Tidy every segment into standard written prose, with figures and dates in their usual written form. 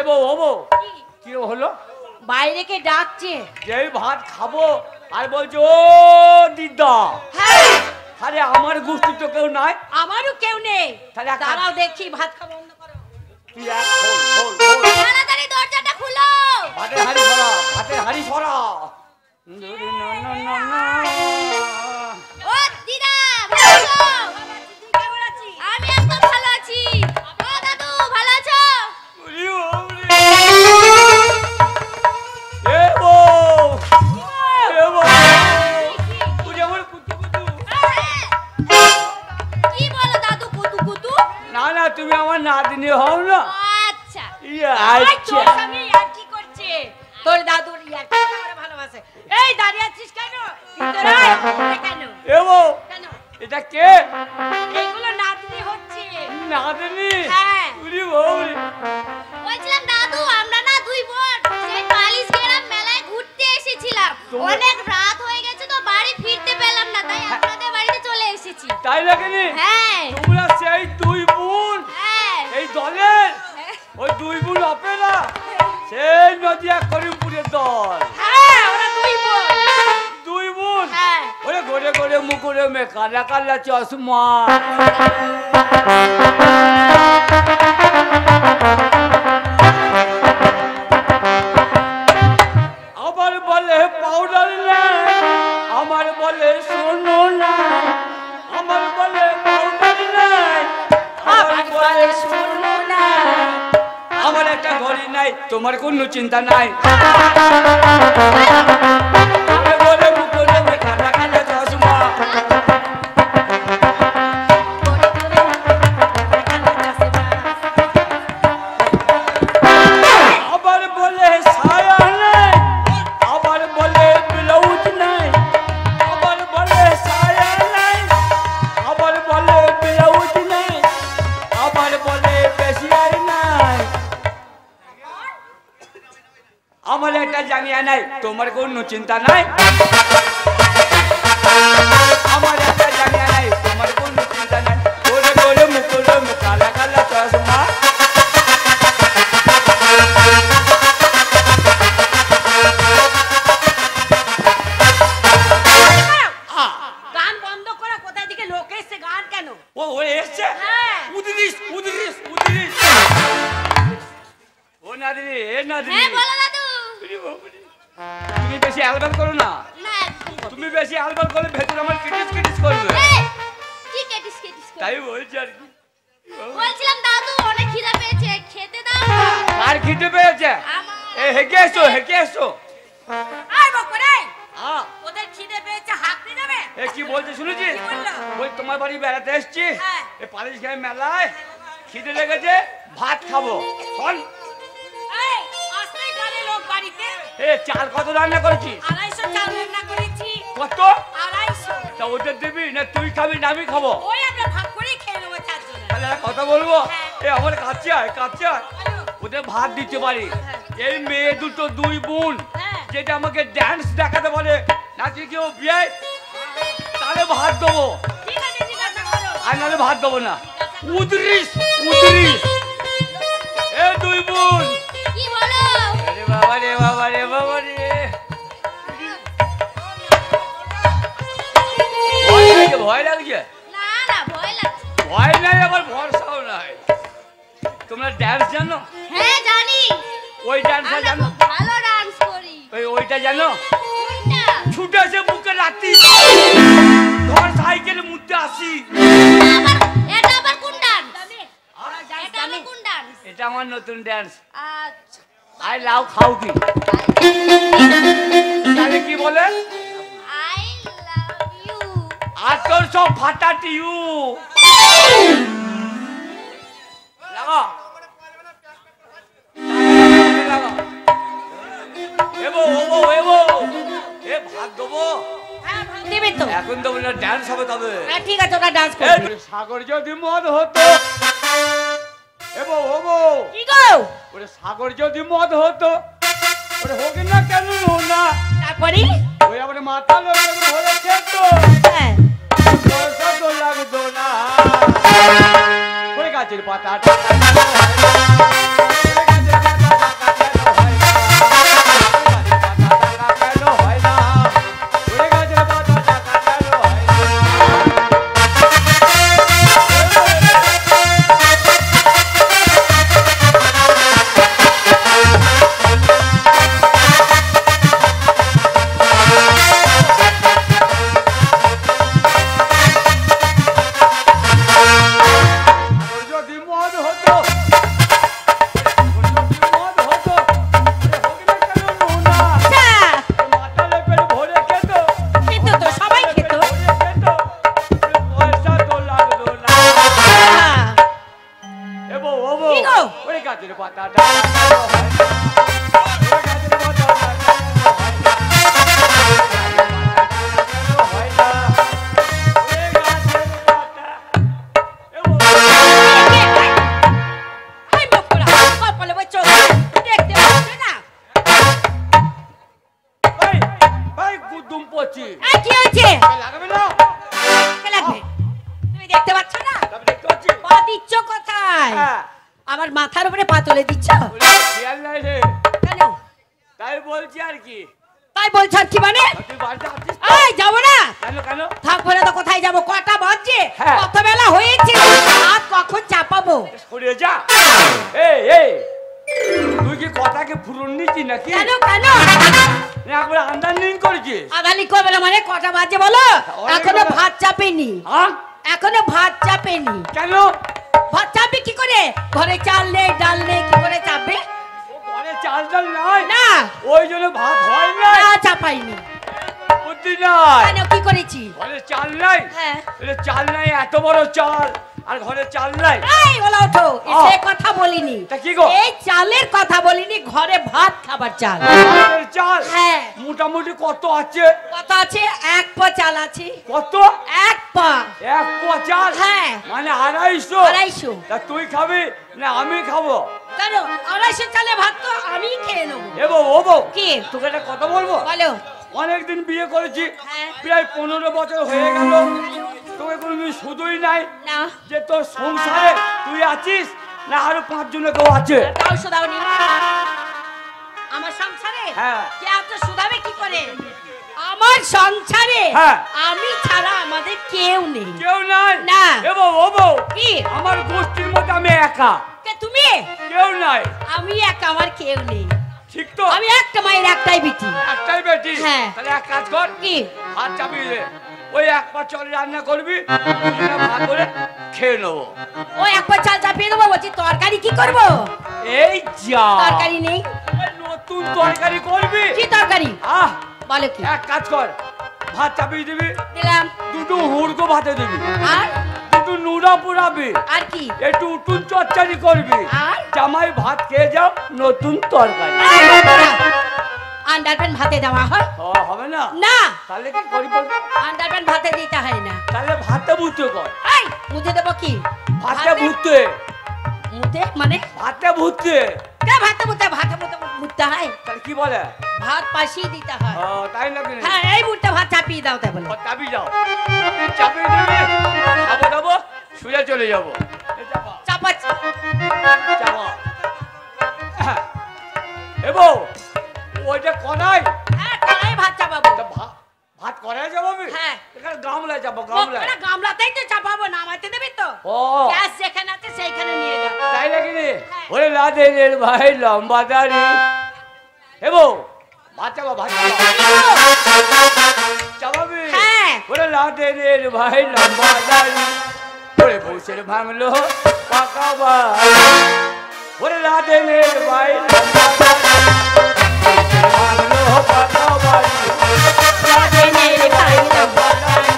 বউ ও বউ কি হলো বাইরে কে ডাকছে যেই ভাত খাবো আর বলছো ও দিদা হ্যাঁ আরে আমার গোষ্ঠী তো কেউ নাই আমারও কেউ নেই তাহলে দাঁড়াও দেখি ভাত খাবো বন্ধ করো তুই এক খোল তাড়াতাড়ি দরজাটা খুলো ভাতের হাড়ি সরা ও দিদা ভালো আছো কেমন আছি আমি একদম ভালো আছি ও দাদু ভালো আছো এ বউ এ বউ তুই আমার কুতু কি বলো দাদু কুতু কুতু না না তুমি আমার নাতনি হও না আচ্ছা আচ্ছা আমি আর কি করছে তোর দাদুর ইয়ার কি করে ভালোবাসে এই দাঁড়িয়ে আছিস কেন ভিতরে আয় কেন এ বউ কেন এটা কে এগুলো নাতনি হচ্ছে নাতনি হ্যাঁ উরি বউ বলছিলাম দাদু আমরা না দুই বোন সেই পালিশ গ্রাম মেলায় ঘুরতে এসেছিলাম অনেক রাত হয়ে গেছে তো বাড়ি ফিরতে পেলাম না তাই আপনাদের বাড়িতে চলে এসেছি তাই লাগেনি হ্যাঁ তোমরা সেই দুই বোন হ্যাঁ এই দলের ওই দুই বোন অপেরা সেই নদিয়া করিমপুরের দল হ্যাঁ ওরা দুই বোন হ্যাঁ ওরে ঘরে ঘরে মুকুরে মে কালা কালা চশমা আবার বলে পাউডার নাই আমার বলে সোনো নাই আমার বলে পাউডার নাই আমার বলে সোনো নাই আমার একটা ঘড়ি নাই তোমার কোনো চিন্তা নাই বলে মুকুরে মে কালা কালা চশমা আবার বলে ছায়া নাই আবার বলে ব্লাউজ নাই আবার বলে ছায়া নাই আবার বলে ব্লাউজ নাই আবার বলে বেশিয়ার নাই আমার একটা জাঙ্গিয়া নাই তোমার কোনো চিন্তা নাই আমার একটা জাঙ্গিয়া নাই তোমার কোনো চিন্তা নাই গোরে গোরে মুকুরে মে কালা কালা চশমা গান বন্ধ করো কোথায় দিকে লোক এসে গান কেন ও এসছে হ্যাঁ উদরিস ও নাদিনী এ নাদিনী হ্যাঁ বলো দাদু তুমি বেশি অ্যালবাম করো না না তুমি বেশি অ্যালবাম করলে ভেতরে আমার কিটিস কিটিস করবে কি কেটিস কেটিস তাই বলছি আর কি বলছিলাম দাদু অনেক খিদে পেয়েছে খেতে দাও আর খিদে পেয়েছে আমার এ হেঁকে এসো আয় বকরে হ্যাঁ ওদের খিদে পেয়েছে হাঁকতে যাবে এ কি বলছে শুনেছি কি বললো? বল তোমার বাড়ি বেড়াতে এসছি হ্যাঁ। এ পালিশ গায়ে মেলায় খিদে লেগেছে ভাত খাবো শোন এই আসতেই পারে লোক বাড়িতে এ চাল কত রান্না করেছিস 250 চাল রান্না করেছি কত 250 তা ওদের দিবি না তুই খাবি না আমি খাবো ওই আমরা ভাগ করে খেয়ে নেবো চারজন তাহলে একটা কথা বলবো হ্যাঁ। এ আমার কাছে আয় ওদের ভাত দিতে পারি এই মেয়ে দুটো দুই বোন হ্যাঁ। যেটা আমাকে ড্যান্স দেখাতে বলে নাকি কেউ বিয়ে তাহলে ভাত দেবো ঠিক আছে করো আর নাহলে ভাত দেবো না উদরিস এ দুই বোন কি বলো আরে বাবা রে বাবা রে বাবা রে ভয় লাগছে না না ভয় লাগছে ভয় নাই আবার ভরসাও নাই তোমরা ডান্স জানো হ্যাঁ জানি ওই ডান্সটা আমরা জানো খুব ভালো ডান্স করি ওইটা জানো কোনটা ছুটে এসে বুকে রাখতি ধর সাইকেলে মুড়তে আসি এটা আবার কোন ডান্স এটা আবার কোন ডান্স এটা আমার নতুন ডান্স আচ্ছা আই লাভ খাও কি তাহলে কি বলে আই লাভ ইউ আর তোর সব ফাটা টিউ লাগা এ ভাত দেবো হ্যাঁ ভাগ দিবি তো এখন দেবো না ডান্স হবে তবে হ্যাঁ ঠিক আছে ওটা ডান্স করবি সাগর যদি মদ হতো কি গো ওরে সাগর যদি মদ হতো ওরে হোক না কেন না তারপরে ওই আমার মাথা লোকের ধরেছে তো হ্যাঁ পয়সা তো লাগতো না ওই গাছের পাতা পাতাটা হয় না। ওই গাছের পাতাটা হয় না। ওই গাছের পাতা। এই বকুড়া কপালে বচ্চো দেখতে পাচ্ছ না? এই, এই গুদুম পচি। এই কি হয়েছে? লাগবে না? কে লাগবে? তুমি দেখতে পাচ্ছ না? তবে দেখতে পাচ্ছি। পা দিচ্ছ কোথায়? হ্যাঁ। আমার মাথার উপরে পা তুলে দিচ্ছ ওরে, খেয়াল নাই রে। কেন? তাই বলছি আর কি। তাই বলছ আর কি মানে? তুই বাড়িতে আছিস তো? এই যাবো না, কেন কেন? থাকবো না তো কোথায় যাবো? কটা বাজছে? হ্যাঁ। কত বেলা হয়েছে? আর কখন চাপাবো? সরিয়ে যা। এই এই, তুই কি কথাকে ফুরন নিচ্ছি নাকি? কেন কেন? না একবার আন্ডারলাইন করেছিস? আদানি কবে মানে কটা বাজে বলো? অনেক এখনো বেলা। ভাত চাপেনি, হ্যাঁ? এখনো ভাত চাপেনি। কেন? ভাত চাপবে কি করে? ঘরে চাল নেই ডাল নেই, কি করে চাপবে? ও ঘরে চাল ডাল নাই? না ওই জন্য ভাত হয় না। না চাপাইনি। বুদ্ধি নাই। কেন কি করেছি? ঘরে চাল নাই? হ্যাঁ। বলে চাল নাই, এত বড় চাল আর ঘরে চাল নাই। এই বলা ওঠো, সে কথা বলিনি। তা কি গো? এই চালের কথা বলিনি, ঘরে ভাত খাবার চাল। ভাতের চাল? হ্যাঁ। মোটামুটি কত আছে? কত আছে? এক পা চাল আছে। কত? এক পা। এক পোয়া চাল? হ্যাঁ। মানে 250? 250। তা তুই খাবি না আমি খাবো? কেন 250 চালে ভাত তো আমি খেয়ে নেবো। এবো ও বউ, কি? তোকে একটা কথা বলবো? বলো। অনেকদিন বিয়ে করেছি, হ্যাঁ। প্রায় 15 বছর হয়ে গেল, তোকে কোনোদিন শুধুই নাই না যে তোর সংসারে তুই আছিস না আরো 5 জন কেউ আছে? তাও শুধাওনি আমার সংসারে? হ্যাঁ। কে এত শুধাবে কি করে? আমার সংসারে হ্যাঁ। আমি ছাড়া আমাদের কেউ নেই। কেউ নাই? না। এবো ও বউ, কি? আমার গোষ্ঠীর মধ্যে আমি একা, কে তুমি? কেউ নাই। আমি একা, আমার কেউ নেই। ঠিক তো? আমি একটা মায়ের একটাই বিটি। একটাই বেটি? হ্যাঁ। তাহলে এক কাজ কর, কি? হাত চাপিয়ে দে, ওই এক পা চল রান্না করবি, দুজনে ভাগ করে খেয়ে নেবো। ও এক পা চাল চাপিয়ে দেবো, বলছি তরকারি কি করব? এই যা, তরকারি নেই। ওই নতুন তরকারি করবি? কি তরকারি? আহ, বলো কি? এক কাজ কর, ভাত চাপিয়ে দিবি, দিলাম। দুটো হুড়কো ভাতে দিবি, আর দুটো নুরা পোড়াবি, আর কি? একটু উঠুন চচ্চারি করবি, আর? জামাই ভাত খেয়ে যাও, নতুন তরকারি। আন্ডারপ্যান্ট ভাতে দেওয়া হয় হবে না? না? তাহলে কি করি বলতো? আন্ডারপ্যান্ট ভাতে দিতে হয় না। তাহলে ভাতে ভুতে কর। এই মুঝে দেবো কি? ভাতে ভুতে, মুতে মানে? ভাতে ভুতে। কে ভাতে মুতে? ভাতে মুতে মুততে হয়? তাহলে কি বলে? ভাত পাশিয়ে দিতে হয়। ও, তাই লাগে? হ্যাঁ এই মুহূর্তে ভাত চাপিয়ে দাও তাই বলে। চাপিয়ে যাও, চাপিয়ে দিবি, খাবো দাবো, শুয়ে চলে যাবো। এই চাপা, চাপাচ্ছি। চাপা। এবো, ওইটা কড়াই, হ্যাঁ কড়াই ভাত চাপাবো। তা ভাত কড়াই যাবি? হ্যাঁ। এখানে গামলায় যাবো, গামলায়। ওখানে গামলাতেই তো চাপাবো, নামাইতে দেবে তো? ও, গ্যাস যেখানে আছে সেইখানে নিয়ে যাও। তাই নাকি রে? হ্যাঁ। ওরে লাদে রে ভাই লম্বা দাড়ি। এবো, ভাত চাপা, ভাত চাপা। চাপাবি? হ্যাঁ। ওরে লাদে রে ভাই লম্বা দাড়ি, ওরে বসে ভাঙলো পাকা বাড়ি। ওরে লাদে রে ভাই লম্বা দাড়ি, বসে ভাঙলো পাকা বাড়ি। লাদে রে ভাই লম্বা দাড়ি,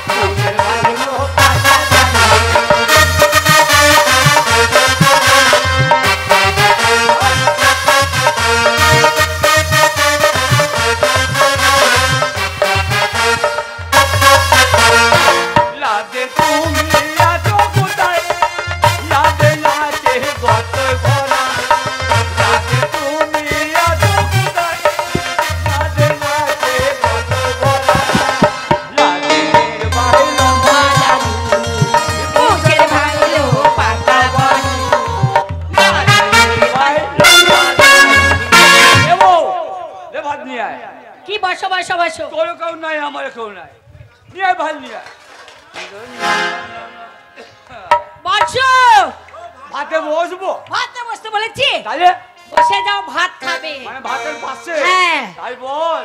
বসে ভাঙলো পাকা বাড়ি। লাদে তুমি আছো কোথায়, লাদে নাচে গত ভরা। লাদে তুমি আছো কোথায়, লাদে নাচে গত ভরা। লাদে ভাই লম্বা দাড়ি, মুখের ভাঙলো পাকা বাড়ি। লাদে ভাই লম্বা দাড়ি। এবো, লে ভাত নিয়ে আয়। কি বসো বসো বসো। তোর কেউ নাই, আমার কেউ নাই, নিয়ে আয় ভাত নিয়ে আয়। বসো। ভাতে বসবো? ভাতে বসতে বলেছি? তাহলে বসে যাও, ভাত খাবে। মানে ভাতের পাশে? হ্যাঁ। তাই বল।